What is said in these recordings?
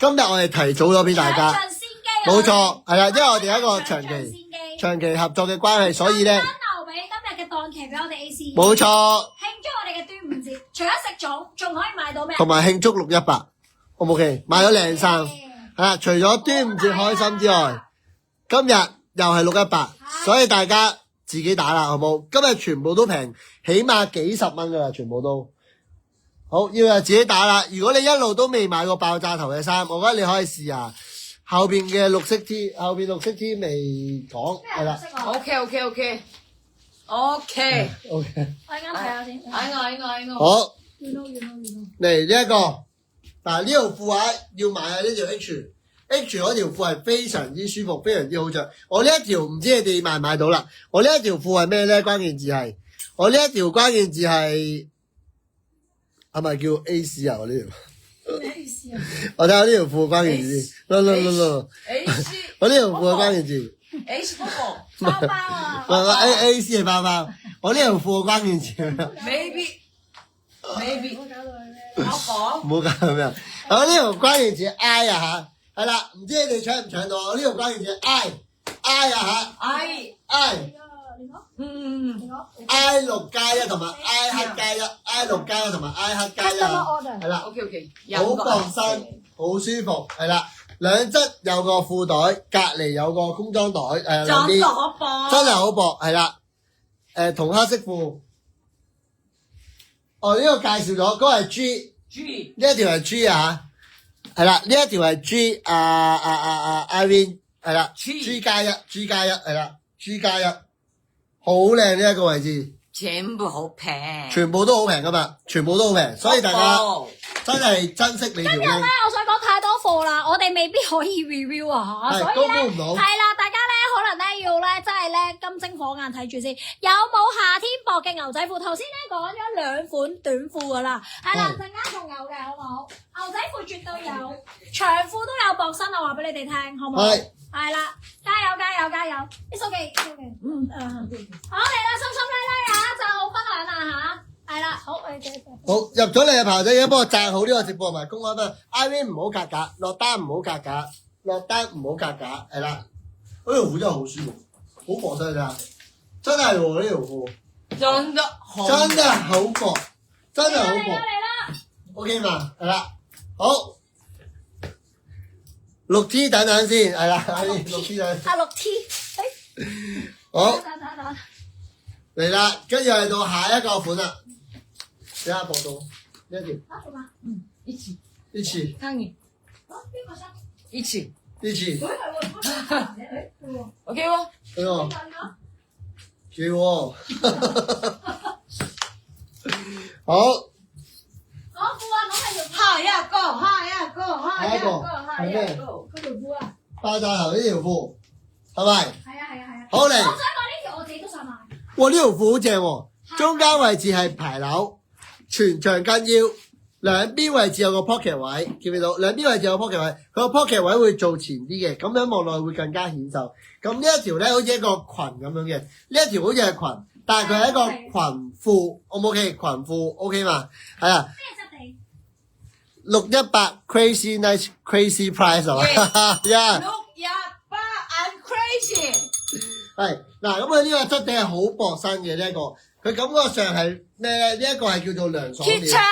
今日我哋提早咗俾大家，冇錯，係啦，因為我哋一個長期合作嘅關係，所以咧留俾今日嘅檔期俾我哋 AC，冇錯，慶祝我哋嘅端午節，除咗食粽，仲可以買到咩？同埋慶祝618， O 唔 OK？買咗靚衫，係啦，除咗端午節開心之外，今日又係618，所以大家自己打啦，好冇？今日全部都平，起碼幾十蚊噶啦，全部都。好，要就自己打啦。如果你一路都未買過爆炸頭嘅衫，我覺得你可以試下後邊嘅綠色 T， 後邊綠色 T 未講，係啦。OK。OK。我啱睇下先。我。好。完咯。嚟呢一個，嗱呢條褲啊要買啊，呢條 H 嗰條褲係非常之舒服，非常之好着。我呢一條唔知你哋買唔買到啦。我呢一條褲係咩咧？關鍵字係我呢一條關鍵字係係咪叫 AC 啊？我呢條。咩意思啊？我睇下呢條褲關鍵字先。no。我呢條褲嘅關鍵字。H 嗰個。包包啊。我 AC 係包包。我呢條褲嘅關鍵字係咩 ？Maybe。唔好搞到佢咩？我講。唔好搞咁樣。我呢條關鍵字 I 啊吓，係啦，唔知你哋搶唔搶到？我呢條關鍵字 I 啊吓 I。I 6+1同埋 I 黑加一 ，I 6+1同埋 I 黑加一，係啦 OK， 好薄身，好舒服，係啦，兩側有個褲袋，隔離有個工裝袋，兩邊真係好薄，係啦，同黑色褲。哦，呢個介紹咗，嗰個係 G， 呢一條係 G 啊，係啦，呢一條係 G， Irene 係啦 ，G+1，係啦 ，G+1。好靚呢一個位置，全部好平，全部都好平噶嘛，全部都好平，所以大家真係珍惜你條今日咧，我想講太多貨啦，我哋未必可以 review 啊嚇，所以咧係啦，大家咧可能咧要咧真係咧金睛火眼睇住先，有冇夏天薄嘅牛仔褲？頭先咧講咗2款短褲噶啦，係啦，陣間仲有嘅，好唔好？牛仔褲絕對有，長褲都有薄身，我話俾你哋聽，好唔好？係啦，加油！It's OK。好嚟啦，心啦，就分享啦吓，係啦，好，好入咗嚟嘅朋友仔，記得幫我讚好呢個直播同埋公開分 ，Irene 唔好格價，落單唔好格價，係啦，呢條褲真係好舒服，好薄身咋，真係喎呢條褲，真係好薄，真係好薄 ，OK 嘛，係啦，好。6T 等等先，係啦，6T 等。6T，好。嚟啦，跟住嚟到下一個款啦。睇下薄到呢一條。一起。看你。邊個先？一起。OK 喎。哎呦。幾喎？好。下一個係咩？嗰條褲啊！爆炸頭呢條褲，係咪？係。好嚟。我想講呢條我自己都想買。哇！呢條褲好正喎，中間位置係排紐，全長跟腰，兩邊位置有個 pocket 位，見唔見到？兩邊位置有個 pocket 位，佢個 pocket 位會做前啲嘅，咁樣望落去會更加顯瘦。咁呢一條咧好似一個裙咁樣嘅，呢一條好似係裙，但係佢係一個裙褲，O 唔 OK？裙褲 OK 嘛？係啊。618 Crazy Nice Crazy Price 係嘛？Yeah。618 I'm crazy。係嗱，咁佢呢個質地係好薄身嘅呢一個，佢感覺上係咩咧？呢一個係叫做涼爽料。Kitchen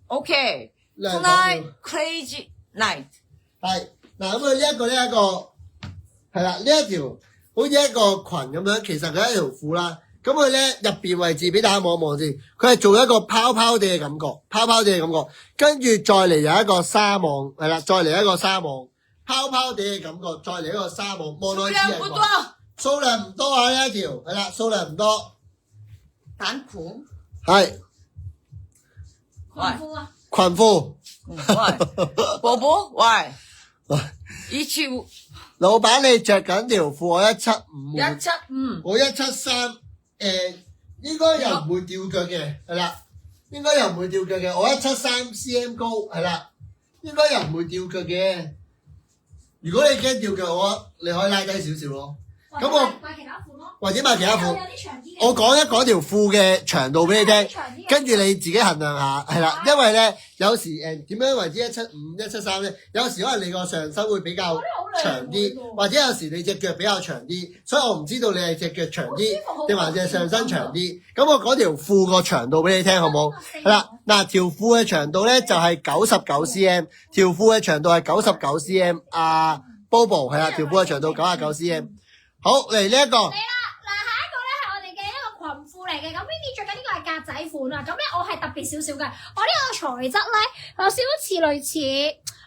OK。涼爽料。Crazy Night。係嗱，咁佢呢一個係啦，呢一條好似一個裙咁樣，其實佢係一條褲啦。咁佢咧入邊位置俾大家望一望先，佢係做一個泡泡地嘅感覺，跟住再嚟有一個紗網，係啦，再嚟一個紗網，泡泡地嘅感覺，再嚟一個紗網，望落去似係裙。數量唔多啊呢一條，係啦，數量唔多。短褲。係。裙褲啊。裙褲。喂，寶寶，喂。老闆你着緊條褲，我175。我173。應該又唔會吊腳嘅，係啦，應該又唔會吊腳嘅。我173 cm 高，係啦，應該又唔會吊腳嘅。如果你驚吊腳，你可以拉低少少咯。咁我買其他款咯，或者買其他款有。啲長啲嘅。我講一講條褲嘅長度俾你聽，跟住你自己衡量下，係啦，因為咧有時點樣為之175、173咧？有時可能你個上身會比較長啲，或者有時你隻腳比較長啲，所以我唔知道你係隻腳長啲定還是係上身長啲。咁我講條褲個長度俾你聽好冇？係啦，嗱條褲嘅長度咧就係99 cm， 條褲嘅長度係99 cm。阿 Bobo 係啦，條褲嘅長度99 cm。好，嚟呢一個。嚟啦，嗱下一個咧係我哋嘅一個裙褲嚟嘅，咁 Winnie 着緊呢個係格仔款啊，咁咧我係特別少少嘅，我呢個材質咧有少少似類似，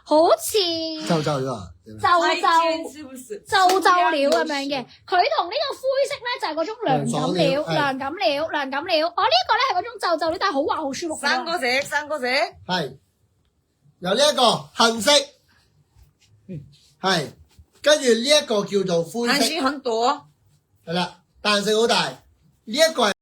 好似皺咗啊！皺料咁樣嘅，佢同呢個灰色咧就係嗰種涼感料，我呢個咧係嗰種皺料，但係好滑好舒服嘅。三個色，係由呢一個杏色，係跟住呢一個叫做灰色，彈性很多，係啦，彈性好大，呢一個係。